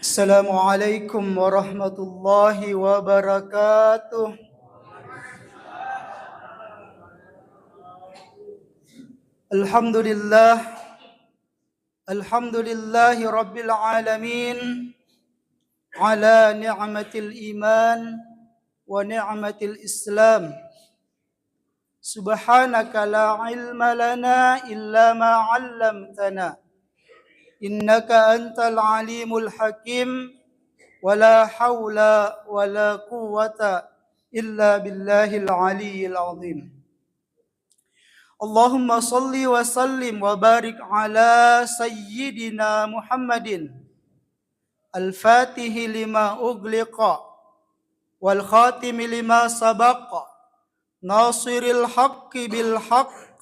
Assalamualaikum warahmatullahi wabarakatuh. Alhamdulillah, alhamdulillahi rabbil alamin ala ni'matil iman wa ni'matil islam. Subhanaka la ilma lana illa ma 'allamtana. Innaka antal alimul hakim. ولا حول ولا قوة إلا بالله العلي العظيم. اللهم صل وسلم وبارك على سيدنا محمد الفاتح لما أغلق والخاتم لما سبق ناصر الحق بالحق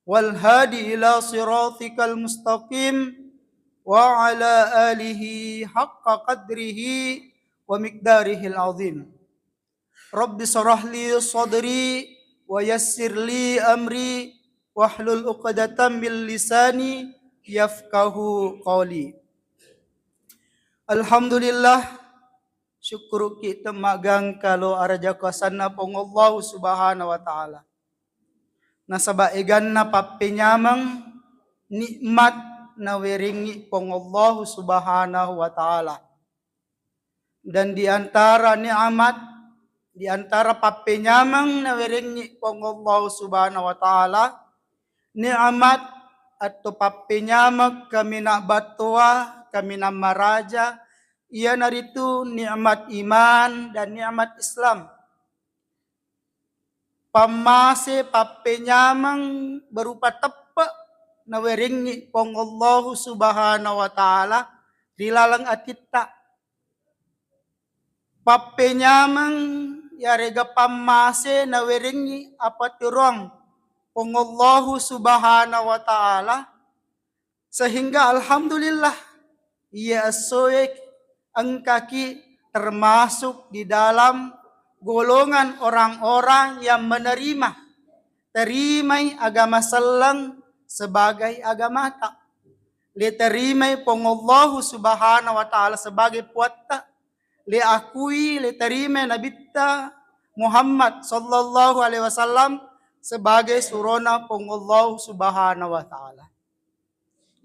والهادي إلى صراطك المستقيم وعلى آله حق قدره ومقداره العظيم. رب اشرح لي صدري ويسر لي أمري واحلل عقدة من لساني يفقه قولي. Alhamdulillah, syukur kita magang kalau araja kasana pong Allah subhanahu wa ta'ala. Nasaba egan na papenyamang nikmat na weringi pong Allah subhanahu wa ta'ala. Dan di antara ni'amat, di antara papenyamang na weringi pong Allah subhanahu wa ta'ala, ni'amat atau papenyamak kami na batua, kami na maraja, ia naritu ni'mat iman dan ni'mat Islam. Pamase papenyamang berupa tepat na weringi pong Allah subhanahu wa ta'ala dilalang atita. Papenyamang yarega pamase na weringi apa turong pong Allah subhanahu wa ta'ala sehingga alhamdulillah ia asoek ang kaki termasuk di dalam golongan orang-orang yang terimai agama selang sebagai agama tak. Diterimai pong Allah subhanahu wa ta'ala sebagai puata. Diakui, diterima Nabi Muhammad sallallahu alaihi wasallam sebagai surona pong Allah subhanahu wa ta'ala.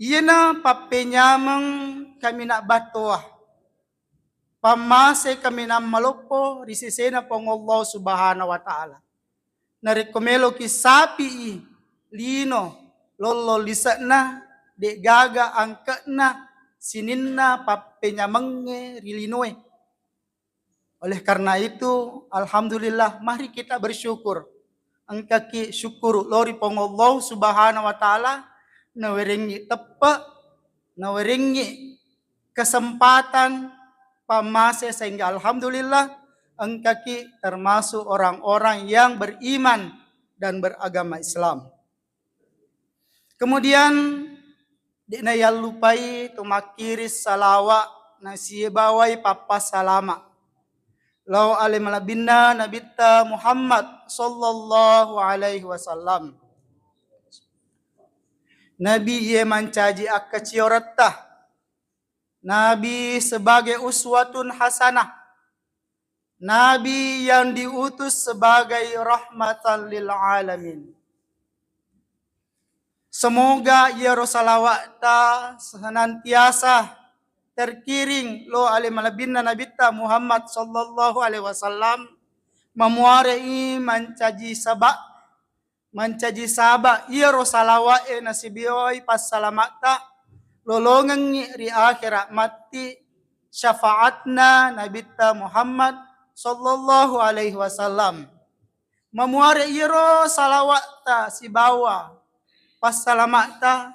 Iya na papenyamang kami nak batuah. Pamase kami na malupo risisena pong Allah subhanahu wa ta'ala. Narikomelo kisapi lino lolo lisakna de gaga angkatna sininna papenyamangge rilinoe. Oleh karena itu alhamdulillah mari kita bersyukur. Angkaki syukur lori pong Allah subhanahu wa ta'ala na weringi tepa, na weringi kesempatan pamase sehingga alhamdulillah angkaki termasuk orang-orang yang beriman dan beragama Islam. Kemudian dina yang lupai tumakiris salawa na siyebawai papa salama. Lau alim alabinna nabita Muhammad sallallahu alaihi wasallam. Nabi ye mancaji akka ciorata. Nabi sebagai uswatun hasanah. Nabi yang diutus sebagai rahmatan lil alamin. Semoga ia rosalawata senantiasa terkiring lo alim alabinna nabita Muhammad sallallahu alaihi wasallam memuarai mancaji sabak ia rosalawa nasibioi pas salamata lolongan ri akhirat mati syafaatna nabita Muhammad sallallahu alaihi wasallam memuarai iro salawata si bawa pas salamata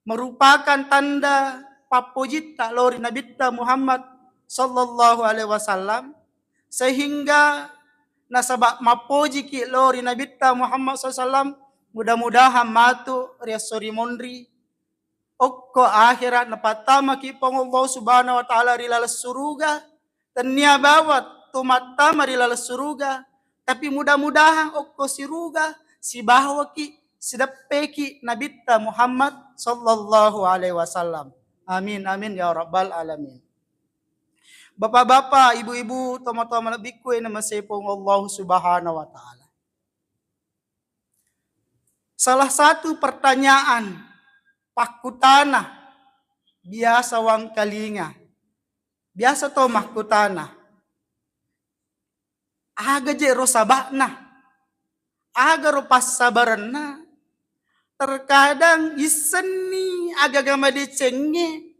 merupakan tanda papojita lori nabita Muhammad sallallahu alaihi wasallam sehingga nasabak mapoji ki lori nabita Muhammad sallallahu alaihi wasallam mudah-mudahan matu riasori mondri okko akhirat napatama ki pong Allah subhanahu wa ta'ala rilalas suruga tania bawat tumatama rilalas suruga tapi mudah-mudahan okko siruga si bahwa ki sidapeki nabita Muhammad sallallahu alaihi wasallam. Amin amin ya rabbal alamin. Bapak-bapak, ibu-ibu, toma-toma lebih kue nama sepong Allah Subhanahu wa taala. Salah satu pertanyaan pakutana biasa wang kalinga. Biasa to makutana. Aga je ro sabakna. Aga ro passabaranna. Terkadang iseni aga gama de cenge.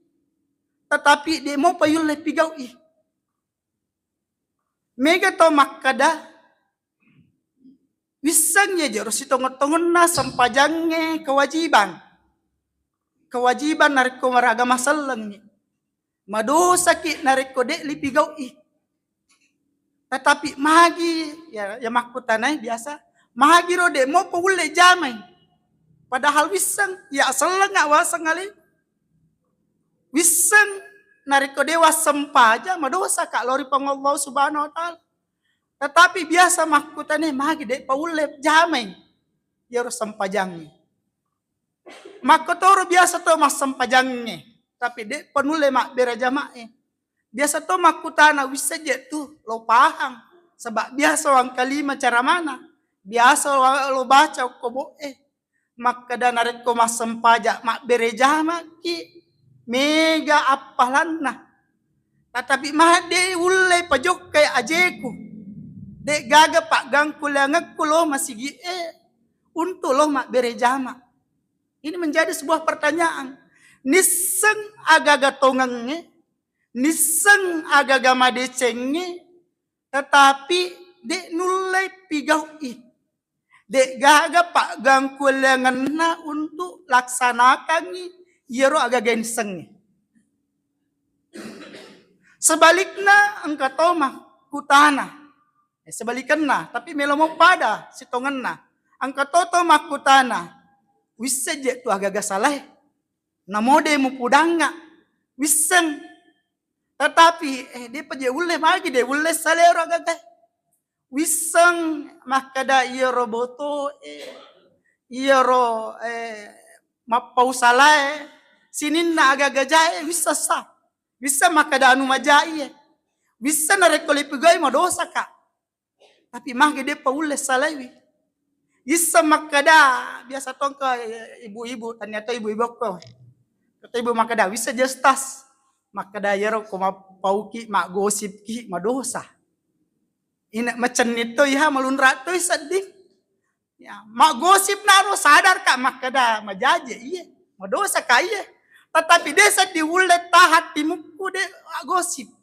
Tetapi de mo payul le pigau ih. Mega to makada. Wisangnya je ro sitongon-tongon na sampajangnya kewajiban. Kewajiban nariko maragama salangnya. Madosa ki nariko de li pigau ih. Tetapi magi ya makutanay biasa. Magi ro de mo pawule jamay. Padahal wisang ya salang awasang ngali. Wisang nariko dewa sempaja madosa kak lori pang Allah Subhanahu wa taala. Tetapi biasa makutanay magi de pawule jamay. Ya ro sempajangnya. Makotoro biasa to mas sempajangnya. Tapi de penule mak berajamae. Biasa to makutana wis saja tuh lo paham. Sebab biasa wang kalima cara mana. Biasa lo baca ko Maka narik ko mas sempajak mak berejama ki. Mega apalanna. Tetapi mah de ulay pajok kay ajeku. De gaga pak gangkulangag ko lo masigi untuk lo mak berejama. Ini menjadi sebuah pertanyaan. Niseng agaga tongangnya, niseng agaga madecengnya, tetapi dek nulai pigau ih. Dek gaga pak gangkulangan na untuk laksanakan yero agaga nisengnya. Sebaliknya engkau toma kutana. Sebaliknya, tapi melomo pada sitongan na. Engkau toma kutana. Wis saja tu agaga salah. Namode mu pudanga. Wiseng. Tetapi dia paje ulle magi de ulle salero agaga. Wiseng makada iero boto iero mapau salah. Sinin na agaga jae wisa sa. Wisa makada anu majai. Wisa na rekoli pigay madosa ka. Tapi magi de pa ulle salawi. Isa makada biasa tong ke ibu-ibu ternyata ibu-ibu ko. Kata ibu makada bisa justas. Makada yero ko mapauki mak gosip ki madosa. Ina macam itu ya malunra to sedih. Ya, mak gosip naro sadar ka makada majaje iya. Madosa ka iya. Tetapi desa diulet tahat timuku de gosip.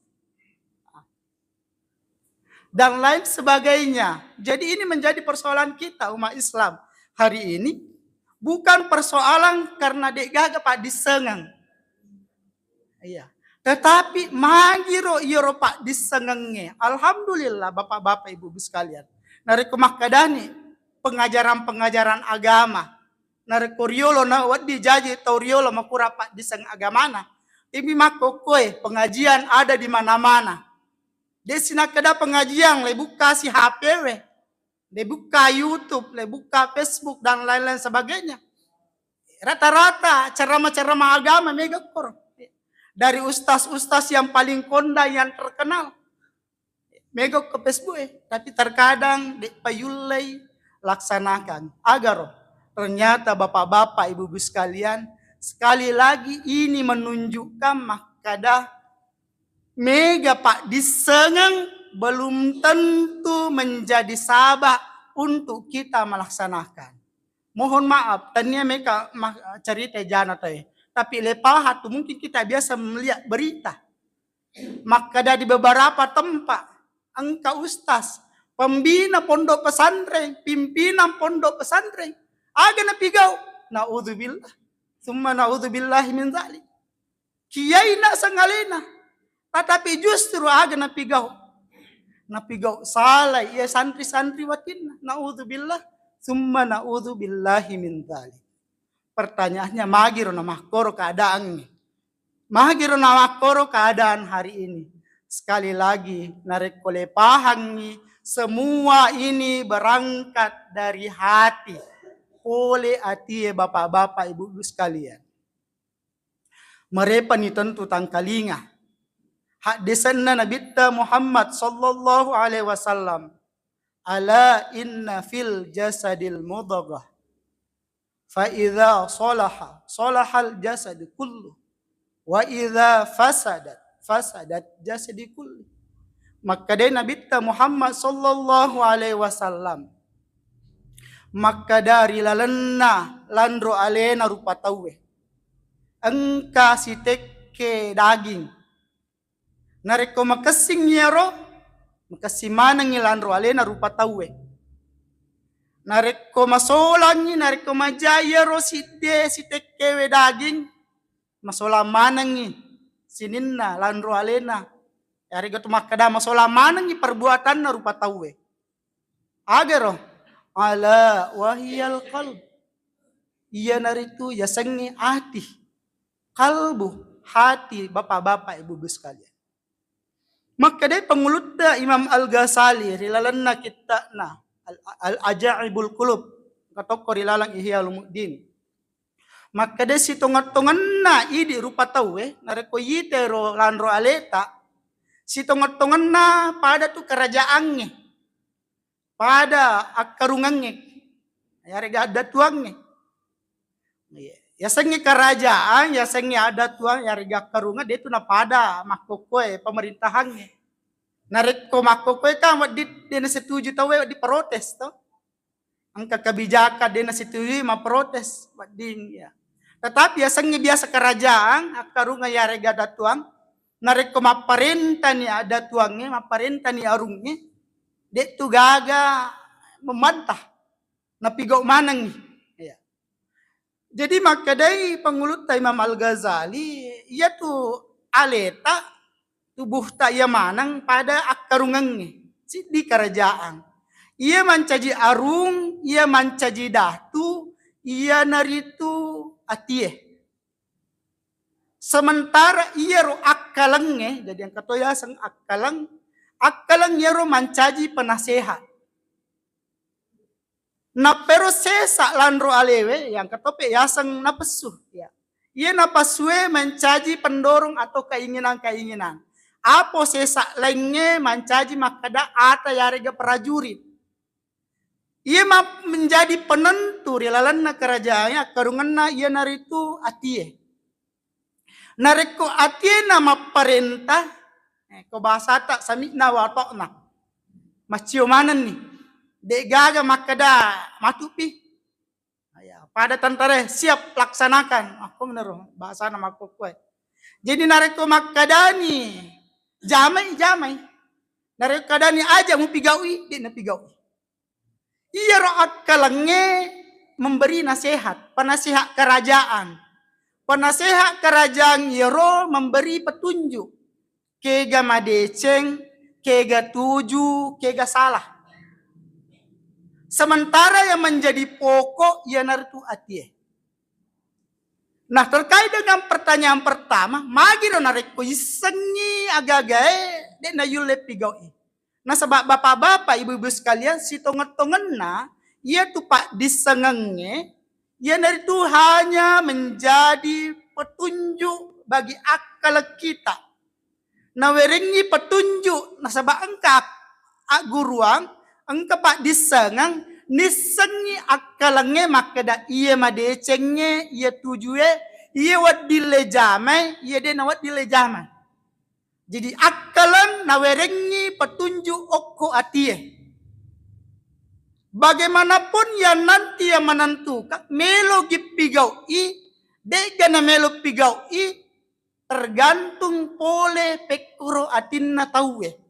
Dan lain sebagainya. Jadi ini menjadi persoalan kita umat Islam hari ini. Bukan persoalan karena dek gaga pak disengang. Iya. Tetapi magiro iro pak disengengnya. Alhamdulillah bapak-bapak ibu-ibu sekalian. Nariko makadani pengajaran-pengajaran agama. Nariko riolo na wadi jaji tau riolo makura pak diseng agamana. Ibi makokoy pengajian ada di mana-mana. Desina kada pengajian, le buka si HP we. Le buka YouTube, le buka Facebook dan lain-lain sebagainya. Rata-rata ceramah-ceramah agama mega kor. Dari ustaz-ustaz yang paling konda yang terkenal. Mega ke Facebook tapi terkadang de payulai laksanakan. Agar ternyata bapak-bapak ibu-ibu sekalian, sekali lagi ini menunjukkan makada mega pak disengeng belum tentu menjadi sabab untuk kita melaksanakan. Mohon maaf, tanya mereka cerita jana teh. Tapi lepahat tuh mungkin kita biasa melihat berita. Maka dari beberapa tempat, engkau ustaz, pembina pondok pesantren, pimpinan pondok pesantren, aga na pigau, naudzubillah, summa naudzubillahi min dzalik. Kiai nak sangalena. Tetapi justru aga napigau salah ya santri-santri watin naudzubillah summa naudzubillahi min dzalik. Pertanyaannya magiro na makoro keadaan. Magiro na makoro keadaan hari ini. Sekali lagi narik oleh pahang semua ini berangkat dari hati. Oleh hati bapak-bapak ibu-ibu sekalian. Mereka ni tentu tangkalinga. hadisanna Nabi Muhammad sallallahu alaihi wasallam. Ala inna fil jasadil mudghah. Fa idza salaha salahal jasad kullu. Wa idza fasadat jasadi kullu. Maka dari Nabi Muhammad sallallahu alaihi wasallam. Maka dari lalenna landro alena rupa tawe. Engka si tekke daging. Nareko makasing yero, makasimanang ilandro alena rupa tawe. Nareko masolangi, nareko majayero si tekke daging. Masola manangi sininna landro alena. Yari gatu makada masola manangi perbuatan na rupa tawe. Agero ala wahiyal qalb. Iya naritu ya sengi hati. Kalbu hati bapak-bapak ibu-ibu sekalian. Maka dari pengulutda Imam Al-Ghazali rilalanna kita na al-ajaibul qulub katoko rilalang Ihya Ulumuddin. Maka dari si tongat-tongan na idi rupa tawe nareko yitero landro aleta si tongat-tongan na pada tu kerajaannya pada akarungannya yarega ada tuangnya. Ya sengi kerajaan, ya sengi ada tuang, ya rega karunga dia tu na pada makokoe pemerintahannya. Nareko makokoe kan di na setuju tahu di protes to. Angka kebijakan dia na setuju ma protes wading ya. Tetapi ya sengi biasa kerajaan, akarunga ya rega ada tuang, nareko maparenta ni ada tuangnya, maparenta ni arungnya. Dia tu gaga membantah. Napigau manang ni. Jadi maka dari pengulut Imam Al-Ghazali, ia tu aleta tubuh tak ia manang pada akarungannya di kerajaan. Ia mancaji arung, ia mancaji datu, ia naritu atie. Sementara ia ro akalangnya, jadi yang katoya sang akalang ia ro mancaji penasehat. Na pero sesa landro alewe yang ketope yasang napesuh ya. Ia napasue mencaji pendorong atau keinginan-keinginan. Apo sesa lainnya mencaji makada ata yarega prajurit. Ia menjadi penentu rilalanna kerajaannya karunganna ia naritu atie. Nareko atie nama perintah ko bahasa tak samikna wa tokna. Macio manan nih. Dek gaga makada matupi. Pada tentara siap laksanakan. Aku meneru bahasa nama aku kue. Jadi nareko makadani jamai. Nareko kadani aja mau pigaui, dia na pigaui. Ia roat kalangnya memberi nasihat, penasihat kerajaan. Penasihat kerajaan Yero memberi petunjuk. Kega madeceng, kega tuju, kega salah. Sementara yang menjadi pokok ia naritu atie. Nah terkait dengan pertanyaan pertama, magi do nareko isengi agagae de na yule pigaui. Nah sebab bapak-bapak ibu-ibu sekalian si tonget-tongen na ia tu pak disengenge ia naritu hanya menjadi petunjuk bagi akal kita. Nah werengi petunjuk nah sebab engkap guruang engkau pak disengang nisengi akalangnya makada iya madecengnya iya tujue iya wadile jamai iya dena wadile jamai. Jadi akalang nawerengi petunjuk oko atie. Bagaimanapun yang nanti yang menentukan melo gipigau dega na melo pigau tergantung pole pekuro atinna tawe.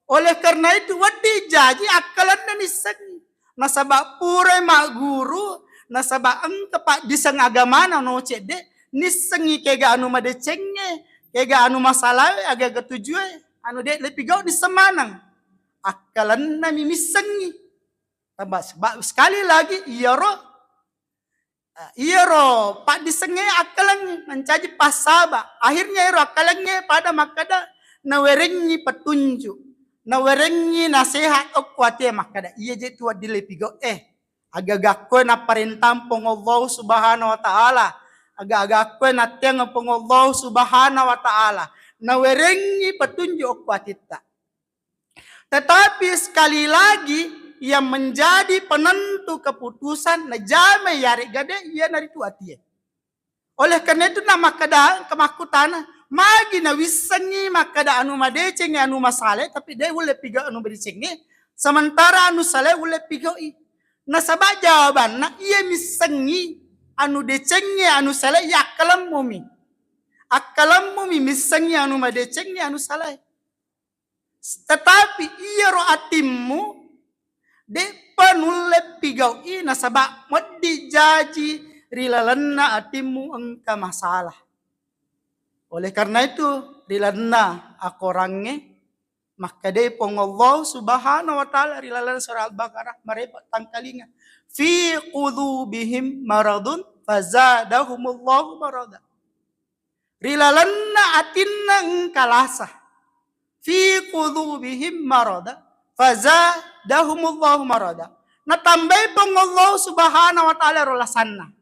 Oleh karena itu wadi jaji akalan na niseng. Nasaba pure mak guru, nasaba engke pak diseng agama na no cede, nisengi kega anu madecengnya, kega anu masalah aga ketujue, anu dek lepigau disemanang. Akalan na mimisengi. Sebab sekali lagi iya ro pak disenge akalan mencaji pasaba. Akhirnya ro akalannya pada makada nawerengi petunjuk. Nawerengi nasihat okuate makada iya je tua dilepigo agak ko na parintampong Allah Subhanahu wa taala agak ko na tiang pong Allah Subhanahu wa taala nawerengi petunjuk ku atita. Tetapi sekali lagi yang menjadi penentu keputusan na jame yari gade ia nari tu atie. Oleh karena itu nama kada kemakutana magi na wisangi makada anu madeceng anu masale tapi dia ule piga anu bericengi sementara anu sale ule pigoi. Na sabab jawaban na ia misangi anu decengi anu sale ya akalam mumi. Akalam mumi misangi anu madecengi anu sale. Tetapi iya ro atimmu de panule pigau ina sabab modi jaji rilalana atimmu engka masalah. Oleh karena itu rilalana aku orangnya maka de pong Allah subhanahu wa ta'ala rilalana surah Al-Baqarah merepat tangkalinga fi qulubihim maradun fazadahumullahu marada. Rilalana atinna engka lasah fi qulubihim marada fazadahumullahu marada. Na tambay pong Allah subhanahu wa ta'ala rolasanna.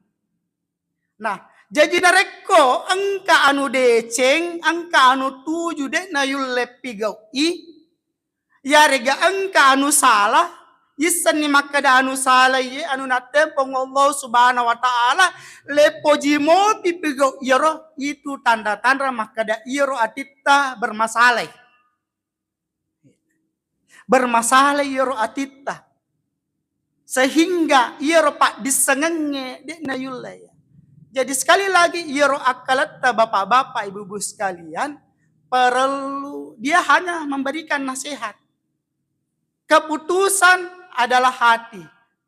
Nah, jadi nareko angka anu deceng, angka anu tuju de na yulle pigau ya rega angka anu salah, isan ni makada anu salah ye anu natem pong Allah subhanahu wa ta'ala lepo jimo pigau iro itu tanda-tanda makada iro atita bermasalah. Bermasalah iro atita. Sehingga iro pak disengenge de na yulle ya. Jadi sekali lagi iro akalata bapak-bapak ibu-ibu sekalian perlu dia hanya memberikan nasihat. Keputusan adalah hati.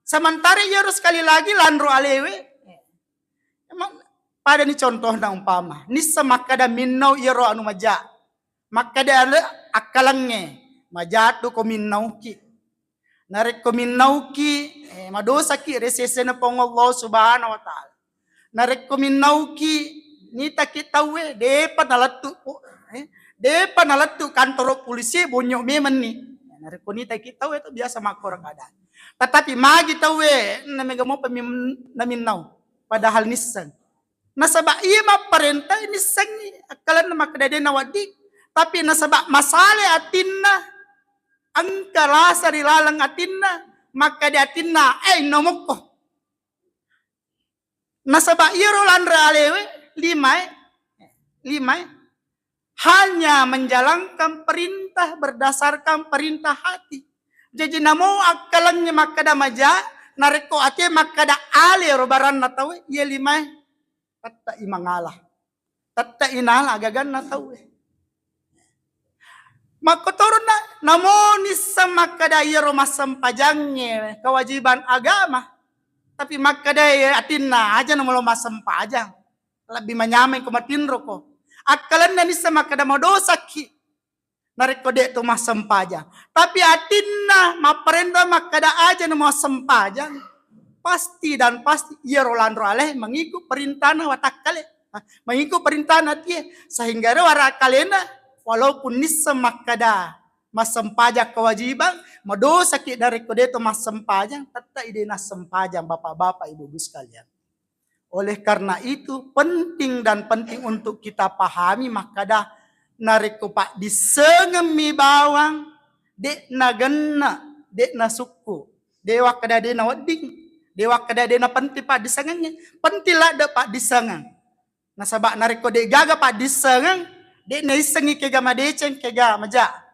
Sementara iro sekali lagi landro alewe. Emang pada ni contoh na umpama. Nisa makada minnau iro anu maja. Makada ale akalange. Majatu ko minnau ki. Narek ko minnau ki. Madosa ki resese na pong Allah subhanahu wa ta'ala. Narekominaw ki nita kitawe depa nalatu kantor polisi bonyok memen ni. Narekonita kitawe itu biasa makor keadaan. Tetapi magi tawe namegamo naminaw padahal nisan. Nasaba iya maparenta nisan ni akalan na makadade na wadik. Tapi nasaba masale atinna ang kalasa rilalang atinna makade atinna nomok ko. Nasaba iro landra alewe limai hanya menjalankan perintah berdasarkan perintah hati. Jadi namo akalannya makada maja nareko ate makada ale robaran natawe ye limai tatta imangalah tatta inala gagan natawe. Makotoron na namo nisa makada iro masampajangnya kewajiban agama. Tapi makadaya atinna aja namalo masempa aja. Lebih menyamai kumatinro ko. Akalan na nisa makada madosa ki. Nareko de to masempa aja. Tapi atinna maparenda makada aja namalo masempa aja. Pasti dan pasti iya rolandro aleh mengikut perintah na watak kale. Mengikut perintah na tiye. Sehingga warak kalena walaupun nisa makada masempajak kewajiban, madosa ki dari kodeto masempajang, tata ide nasempajang bapak-bapak ibu-ibu sekalian. Oleh karena itu penting dan penting untuk kita pahami makada nareko pak disengemi bawang dek na genna, dek na suku, dewa kada de na wading, dewa kada de na penti pak disengannya, pentilah de pak disengang. Nasabak nareko de gaga pak disengang, dek na isengi kega madeceng kega maja.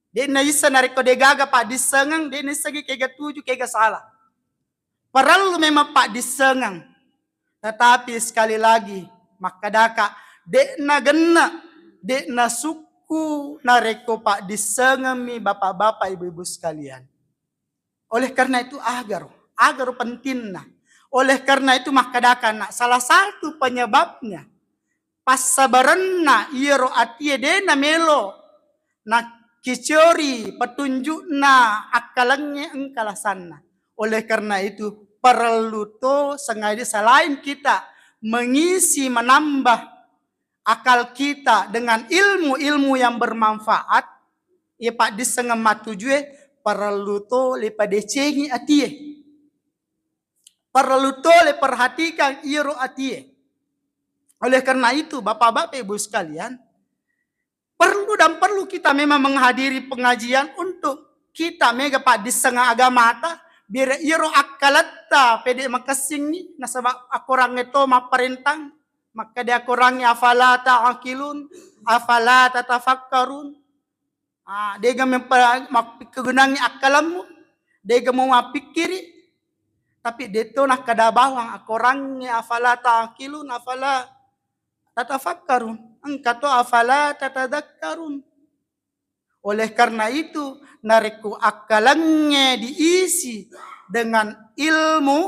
Dia na isa nariko de gaga pak disengang, dia na sagi kega tuju kega salah. Perlu memang pak disengang. Tetapi sekali lagi, makadaka dek na genna, dek na suku nariko pak disengami bapak-bapak ibu-ibu sekalian. Oleh karena itu agar pentingna. Oleh karena itu makadaka nak salah satu penyebabnya pas sabarenna iro atie de na melo nak kicori petunjuk na akalangnya engkalasanna. Oleh karena itu perlu to sengaja selain kita mengisi menambah akal kita dengan ilmu-ilmu yang bermanfaat, ya pak disengemat tujue perlu to le padecengi atie. Perlu to le perhatikan iro atie. Oleh karena itu bapak-bapak ibu sekalian, dan perlu kita memang menghadiri pengajian untuk kita mega pak di setengah agama ta biar iro akalatta pede makasing ni nasabak akorang itu maperintang maka dia akorangnya afala ta'akilun afala tatafakkarun. Dia kegunangi akalammu, dia mau mapikiri, tapi dia tu nak kada bawang akorangnya afala ta'akilun afala tatafakkarun. Engkau tu afala tatadakkarun. Oleh karena itu, nariku akalannya diisi dengan ilmu,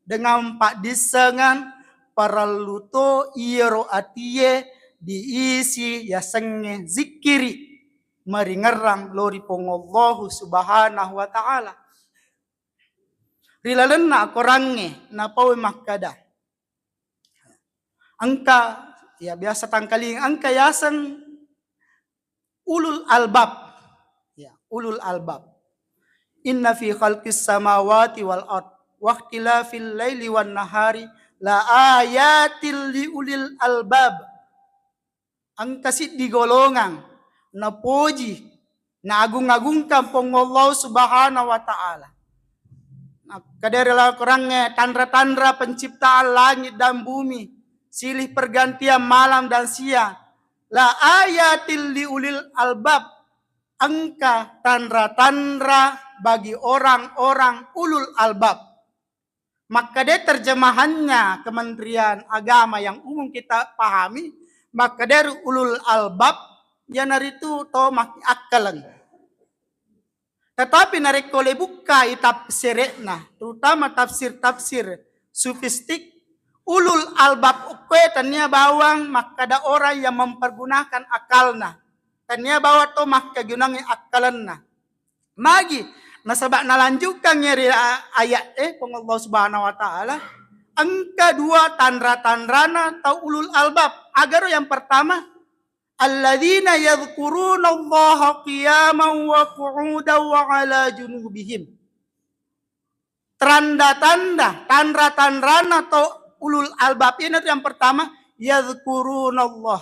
dengan pak disengan, perlu to iro atie diisi ya senge zikiri meringerang lori pongollahu subhanahu wa ta'ala. Rilalen na akorange na pawe makada. Angka ya biasa tangkaling angka yasan ulul albab. Ya, ulul albab. Inna fi khalqis samawati wal ard wa ikhtilafil laili wan nahari la ayatil li ulil albab. Angka sit di golongan na puji na agung-agungkan pongollahu subhanahu wa ta'ala. Kadarilah kurangnya tandra-tandra penciptaan langit dan bumi, silih pergantian malam dan siang. La ayatil liulil albab, angka tandra-tandra bagi orang-orang ulul albab. Maka dia terjemahannya Kementerian Agama yang umum kita pahami, maka dari ulul albab yang itu to mak akalan. Tetapi narik kole buka tafsirna, terutama tafsir sufistik, ulul albab ukwe tanya bawang maka ada orang yang mempergunakan akalna. Tanya bawa to maka gunangi akalanna. Magi nasabak nalanjutkan nyeri ayat Allah subhanahu wa ta'ala. Angka dua tandra-tandrana atau ulul albab. Agar yang pertama alladzina yadhkuruna Allaha qiyaman wa qu'udan wa 'ala junubihim. Tanda-tandra atau ulul albab ini yang pertama yadhkuruna Allah,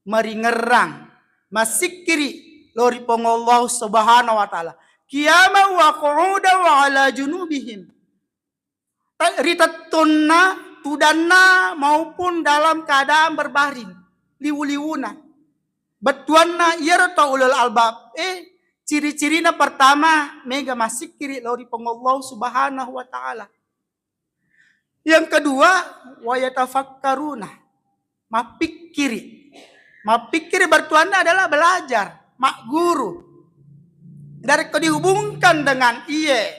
meringerang, masikiri lori pongollahu subhanahu wa ta'ala. Qiyaman wa qu'udan wa 'ala junubihim. Ritattunna tudanna maupun dalam keadaan berbaring, liwu-liwuna. Betuanna iya to ulul albab. Ciri-cirina pertama mega masik kiri lori pengollahu subhanahu wa ta'ala. Yang kedua wa yatafakkaruna, mapikiri. Mapikiri bertuanna adalah belajar, mak guru. Dari kau dihubungkan dengan iye.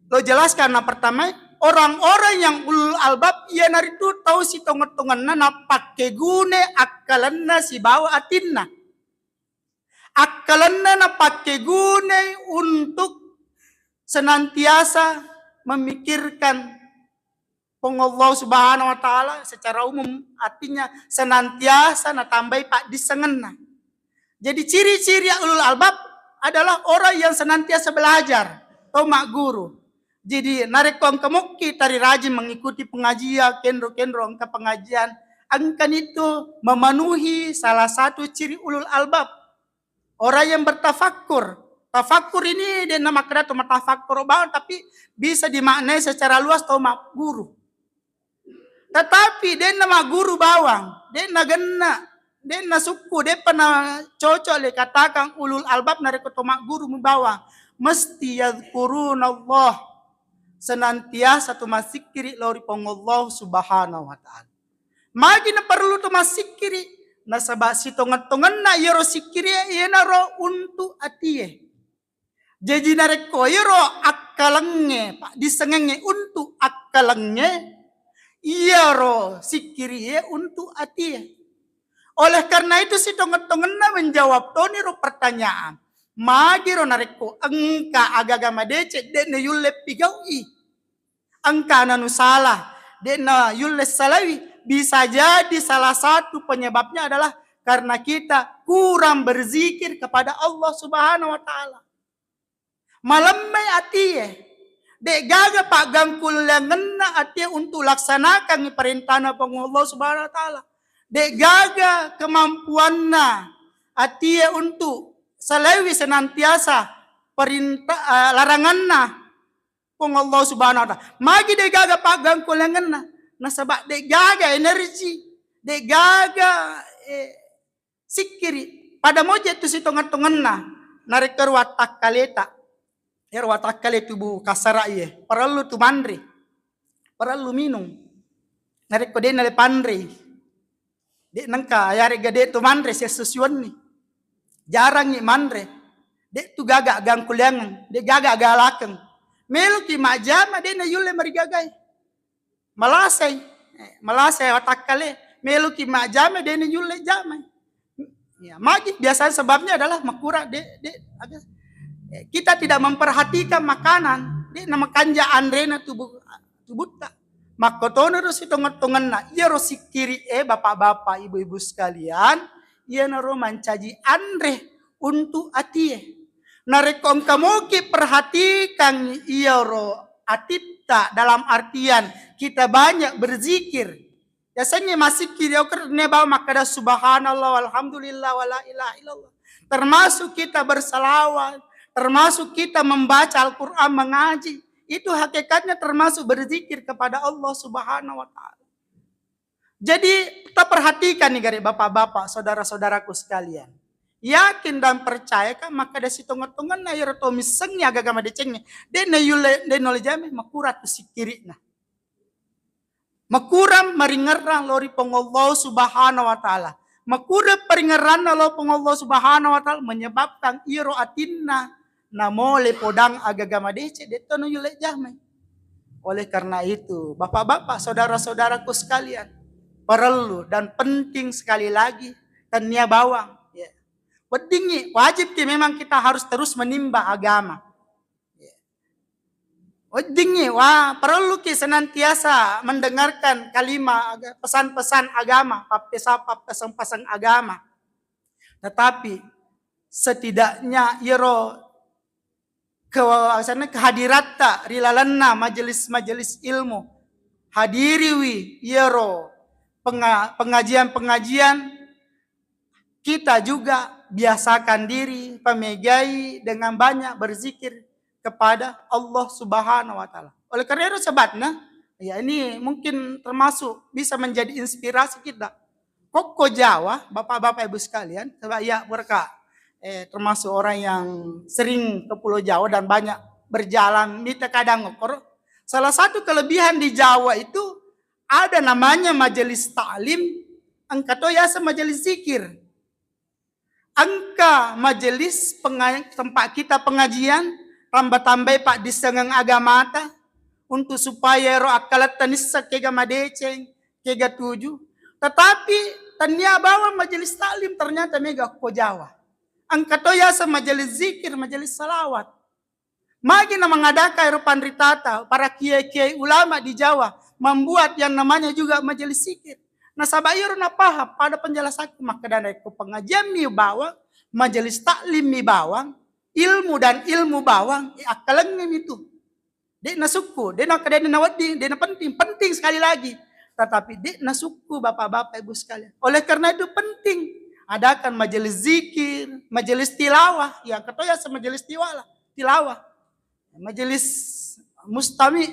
Lo jelaskan yang pertama, orang-orang yang ulul albab ia nari tu tahu si tongan-tonganna na pakai gune akalanna si bawa atinna. Akalanna na pakai gune untuk senantiasa memikirkan Allah subhanahu wa ta'ala secara umum, artinya senantiasa na tambah pak disengenna. Jadi ciri-ciri ulul albab adalah orang yang senantiasa belajar, tomak guru. Jadi narekong kemuki tari rajin mengikuti pengajian, kendro-kendro angka pengajian. Angkan itu memenuhi salah satu ciri ulul albab. Orang yang bertafakkur. Tafakkur ini dia nama kata tomat tafakkur bawang, tapi bisa dimaknai secara luas tomat guru. Tetapi dia nama guru bawang, dia nagena, dia na suku, dia pernah cocok le katakan ulul albab narekong tomat guru bawang. Mesti yadhkurun Allah, senantiasa tu masikiri lori pongollahu subhanahu wa ta'ala. Magi na perlu tu masikiri nasabak si tongan-tongan na yoro sikiri ina ro untuk atie. Jadi nareko yoro akalangnya pak disengenge untuk akalangnya yoro sikiri untuk atie. Oleh karena itu si tongan-tongan na menjawab toni ro pertanyaan. Magiro nareko angka agagama decek de ne yulle pigaui. Angka nanu salah de na yulle salawi. Bisa jadi salah satu penyebabnya adalah karena kita kurang berzikir kepada Allah subhanahu wa ta'ala. Malam may atie. De gaga pak gangkul yang ngena atie untuk laksanakan perintah Allah subhanahu wa ta'ala. De gaga kemampuanna atia untuk selawi senantiasa perintah laranganna pong Allah subhanahu wa ta'ala. Magi de gaga pagang kulanganna. Nasabak de gaga energi. De gaga sikiri. Pada moja tu si tongan-tonganna. Narik watak kaleta. Watak kale tubuh kasara iye. Perlu tu mandri. Perlu minum. Narik ko de nale pandri. De nangka ayari gade tu mandre sesusuan ni. Jarang ni mandre. De tu gaga gang kulangan. De gaga galakeng. Melu ki majama de na yule marigagay. Malasay watak kale. Melu ki majama de na yule jamay. Ya, magi biasanya sebabnya adalah makura kita tidak memperhatikan makanan. De na makanja andrena tubuh ta. Makotono ro sitongot-tongan na iya ro sikiri bapak-bapak ibu-ibu sekalian, iya na ro mancaji andre untuk atie. Narekom kamuki perhatikan iya ro atita dalam artian kita banyak berzikir. Biasanya masih kiri ne bawa makada subhanallah walhamdulillah wala ilaha illallah. Termasuk kita bersalawat, termasuk kita membaca Al-Qur'an, mengaji. Itu hakikatnya termasuk berzikir kepada Allah subhanahu wa ta'ala. Jadi kita perhatikan nih gari bapak-bapak, saudara-saudaraku sekalian. Yakin dan percaya kan maka dari situngan-tungan na yoroto misengnya agama decengnya. Dena yule denole jame makurat sikiri na. Makuram maringerang lori pengollo subhanahu wa ta'ala. Makuram peringeran lo pengollo subhanahu wa ta'ala menyebabkan iro atinna na mole podang agama dece detono yule jame. Oleh karena itu, bapak-bapak, saudara-saudaraku sekalian, perlu dan penting sekali lagi tania bawang. Ya. Pentingnya wajib memang kita harus terus menimba agama. Ya. Pentingnya perlu kita senantiasa mendengarkan kalimat pesan-pesan agama, pesan-pesan agama. Tetapi setidaknya iro kehadirat tak rilalanna majelis-majelis ilmu hadiriwi yero pengajian-pengajian kita juga biasakan diri pemegai dengan banyak berzikir kepada Allah subhanahu wa ta'ala. Oleh karena itu sebabnya ya ini mungkin termasuk bisa menjadi inspirasi kita. Koko Jawa bapak-bapak ibu sekalian ya berkah termasuk orang yang sering ke Pulau Jawa dan banyak berjalan di kadang ngokor. Salah satu kelebihan di Jawa itu ada namanya majelis ta'lim, angka yasa majelis zikir. Angka majelis tempat kita pengajian, tambah-tambah pak disengang agama ta, untuk supaya ro akalat tanissa kega madeceng, kega tujuh. Tetapi tania bawa majelis ta'lim ternyata mega ko Jawa. Angkato yasa majelis zikir, majelis salawat. Magi na mengadakan eropan ritata, para kiai-kiai ulama di Jawa membuat yang namanya juga majelis zikir. Nah sabayur na paham pada penjelasan maka dan ko pengajian mi bawang, majelis taklim mi bawang, ilmu dan ilmu bawang, akalangnya itu. Dek na suku, dek na kadang na wadi, dek na penting sekali lagi. Tetapi dek na suku bapak-bapak ibu sekalian. Oleh karena itu penting adakan majelis zikir, majelis tilawah, yang ketoya majelis tilawah, majelis mustami,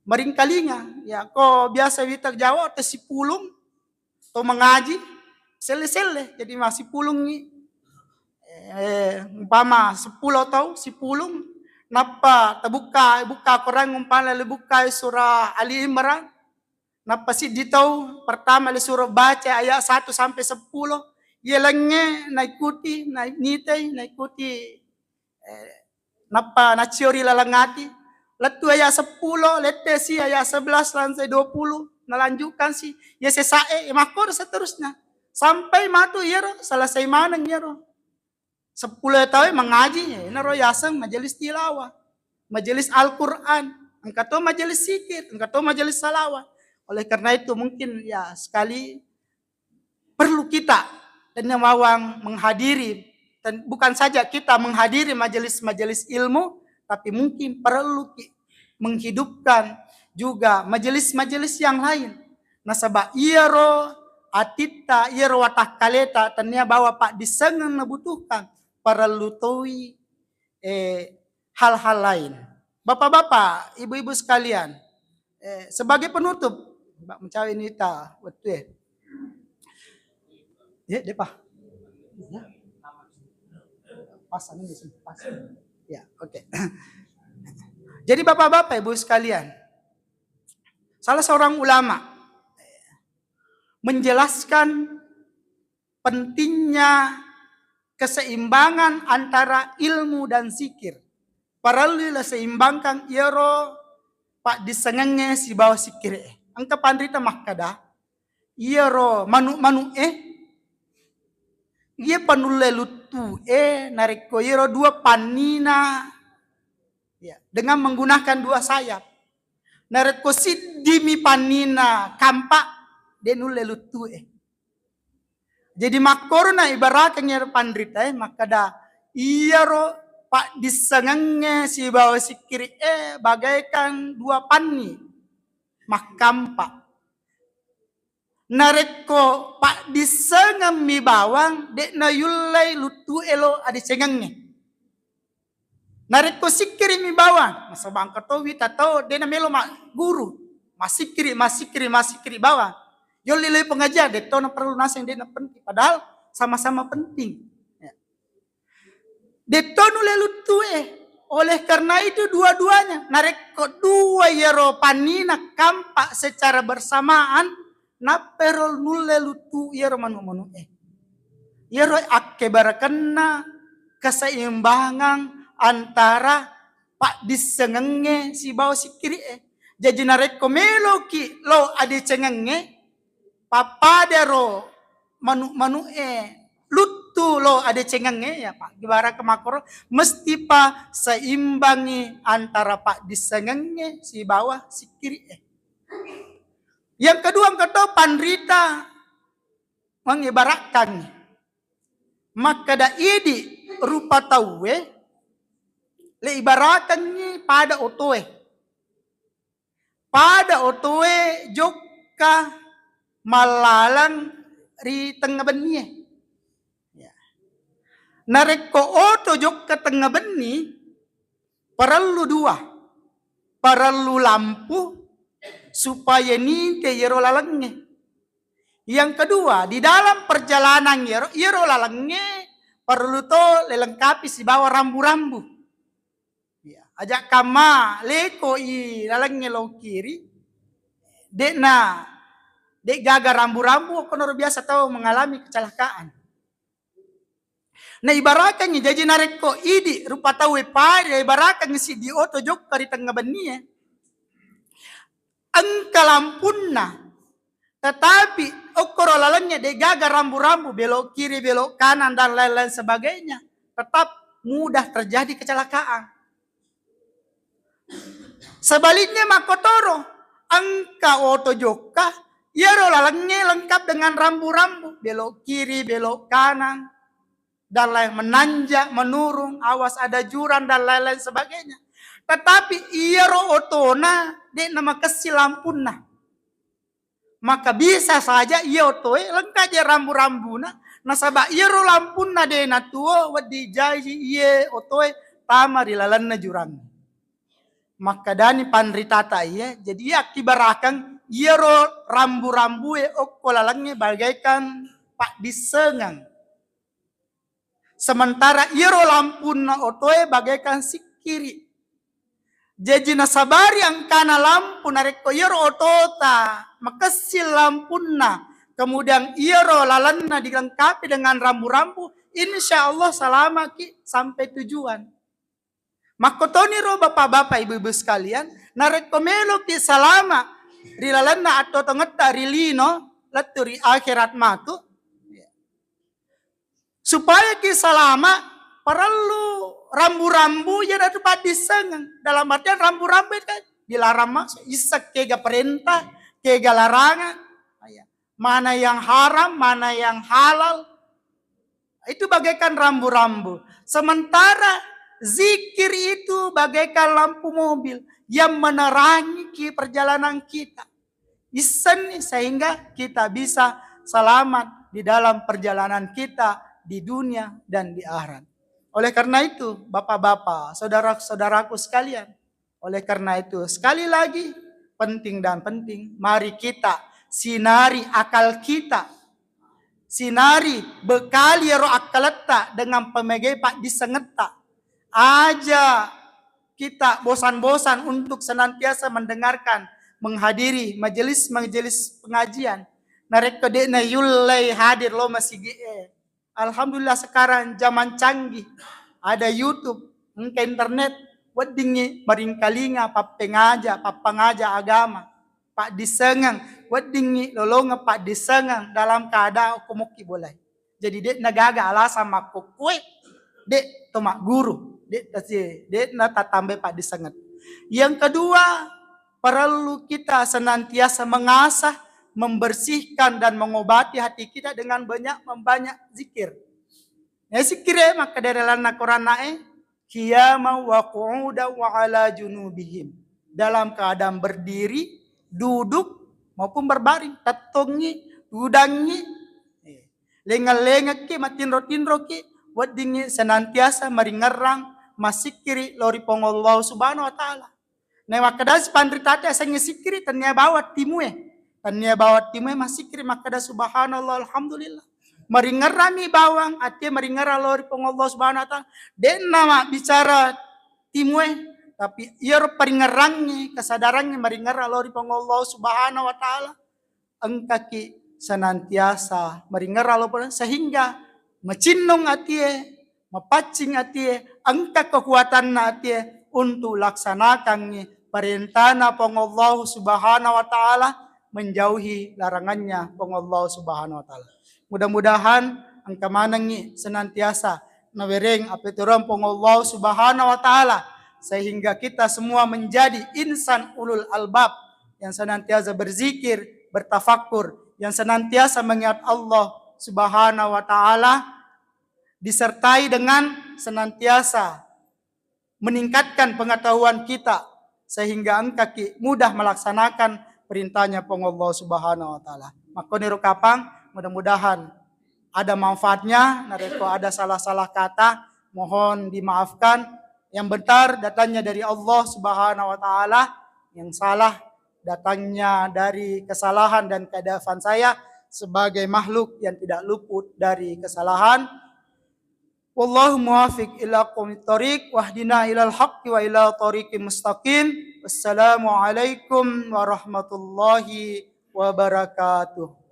maringkalinga, ya ko biasa witak Jawa atau si pulung, atau mengaji, sele-sele, jadi masih pulung ni, umpama 10 atau si pulung, napa buka korang umpama buka surah Ali Imran, napa si ditau pertama le surah baca ayat 1 sampai 10. Yelangnya naikuti, naikuti napa naciori lalangati. Letu ayat 10, lete si ayat 11 sampai 20. Nalanjutkan si, ya sesae, makor seterusnya. Sampai matu yero, selesai manang yero. 10 tahun mengaji, naro yasang majelis tilawah. Majelis Al-Quran. Engkau majelis zikir, engkau majelis salawat. Oleh karena itu mungkin ya sekali perlu kita dan yang mawang menghadiri, dan bukan saja kita menghadiri majelis-majelis ilmu, tapi mungkin perlu menghidupkan juga majelis-majelis yang lain. Nasabah iyaro atita iro watak kaleta tania bawa pak disengen nabutuhkan para lutoi hal-hal lain. Bapak-bapak, ibu-ibu sekalian, sebagai penutup, Mbak Mencawi Nita, betul ya, depa, ya, pasan ini, pasan, ya, oke. Jadi bapak-bapak, ibu sekalian, salah seorang ulama menjelaskan pentingnya keseimbangan antara ilmu dan zikir. Paralila seimbangkan iro pak disengenge si bawa zikir. Angka pandrita makada iro manu ia panule lutu nariko iro dua panina ya, dengan menggunakan dua sayap. Nariko sidimi panina kampak denule lutu Jadi makorna ibaratnya pandrita makada iro pak disengenge si bawa sikiri bagaikan dua panni makampa. Nareko pak disengem mi bawang dek na yulai lutu elo adi cengenge. Nareko sikiri mi bawang masa bangka towi tato dena melo mak guru masikiri bawang. Yolile pengajar deto na perlu naseng dena penting padahal sama-sama penting. Detonu lelu tue. Oleh karena itu dua-duanya. Nareko dua yero panina kampak secara bersamaan. Naperol nulelu tu yero manu-manu Yero akke barakena keseimbangan antara pak disengenge si bawa si kiri Jadi nareko melo ki lo adi cengenge. Papadero manu-manu lutu lo ada cengenge ya Pak gibara kemakoro mesti pa seimbangi antara Pak disengenge si bawah si kiri Yang kedua pandrita mengibaratkan maka da idi rupa tawe le ibaratkannya pada otoe joka malalang ri tengah benih. Nareko oto jok ke tengah benih, perlu dua. Perlu lampu, supaya ninte yero lalangnya. Yang kedua, di dalam perjalanan yero lalangnya, perlu to lelengkapi si bawa rambu-rambu. Ajak kama, leko i lalangnya lo kiri, dek gagal rambu-rambu, konor biasa tahu mengalami kecelakaan. Nah ibaratkannya jadi nareko idi rupa tahu pada ibaratkannya si di oto jok dari tengah benih angka lampunna tetapi okoro lalanya de gagal rambu-rambu belok kiri belok kanan dan lain-lain sebagainya tetap mudah terjadi kecelakaan. Sebaliknya makotoro angka oto joka yaro lalanya lengkap dengan rambu-rambu belok kiri belok kanan dan lain menanjak, menurun, awas ada jurang dan lain-lain sebagainya. Tetapi iro otona de nama kesilampuna. Maka bisa saja iyo toe lengkap je rambu-rambuna. Nasaba iro lampuna de natuo wadi jaji iye otoe tama di lalanna jurang. Maka dani pandritata iye jadi akibarakan iro rambu-rambu okkolalangnya bagaikan pak disengang. Sementara iro lampuna otoe bagaikan si kiri. Jadi nasabari ang kana lampu nareko iro otota. Makasil lampuna. Kemudian iro lalanna dilengkapi dengan rambu-rambu. Insya Allah selama sampai tujuan. Makotoni ro bapak-bapak ibu-ibu sekalian. Nareko melo ki salama. Rilalanna atau tengeta rilino. Laturi akhirat matu. Supaya kisah lama perlu rambu-rambu ya dari padisengan. Dalam artian rambu-rambu itu kan dilarang masuk. Isak kega perintah, kega larangan. Mana yang haram, mana yang halal. Itu bagaikan rambu-rambu. Sementara zikir itu bagaikan lampu mobil yang menerangi perjalanan kita. Isen sehingga kita bisa selamat di dalam perjalanan kita di dunia dan di akhirat. Oleh karena itu, bapak-bapak, saudara-saudaraku sekalian, oleh karena itu, sekali lagi, penting dan penting, mari kita sinari akal kita, sinari bekali roh akaleta dengan pemegai pak disengeta. Aja kita bosan-bosan untuk senantiasa mendengarkan, menghadiri majelis-majelis pengajian. Narek kedekna yulai hadir lo masih Alhamdulillah sekarang zaman canggih. Ada YouTube, ke internet, weddingi maringkalinga papangaja agama. Pak disengang, weddingi lolonga pak disengang dalam keadaan kumuki boleh. Jadi dek nagaga alasan makukwe, dek tomak guru. Dek nata tambah pak disengat. Yang kedua, perlu kita senantiasa mengasah, membersihkan dan mengobati hati kita dengan membanyak zikir. Ya zikir maka dari lana Quran qiyama wa qu'uda wa ala junubihim. Dalam keadaan berdiri, duduk maupun berbaring, tatongi, dudangi, lengal-lengal ki matinro-tinro ki, wadingi senantiasa meringerang masikiri lori pongollahu subhanahu wa ta'ala. Nah makadas pandritate asanya sikiri tanya bawa timue. Tanya bawa timue masikiri makadas subhanallah alhamdulillah. Meringerami bawang ati meringera lori pongollahu subhanahu wa ta'ala. Den nama bicara timue tapi iar peringerangi kesadarannya meringera lori pongollahu subhanahu wa ta'ala. Engkaki senantiasa meringera lori sehingga mecinung atie, mapacing atie, angka kekuatan atie untuk laksanakan perintahna pengollahu subhanahu wa ta'ala, menjauhi larangannya pengollahu subhanahu wa ta'ala. Mudah-mudahan angka manangi senantiasa nawereng apeturan pengollahu subhanahu wa ta'ala, sehingga kita semua menjadi insan ulul albab yang senantiasa berzikir, bertafakur, yang senantiasa mengingat Allah subhanahu wa ta'ala, disertai dengan senantiasa meningkatkan pengetahuan kita sehingga engkau mudah melaksanakan perintahnya Allah subhanahu wa ta'ala. Maka niru kapang mudah-mudahan ada manfaatnya, nareko ada salah-salah kata mohon dimaafkan. Yang benar datangnya dari Allah subhanahu wa ta'ala, yang salah datangnya dari kesalahan dan keadaan saya sebagai makhluk yang tidak luput dari kesalahan. Wallahu muwafiq ila aqwamit thoriq wahdina ilal haqqi wa ila thoriqim mustaqim. Wassalamualaikum warahmatullahi wabarakatuh.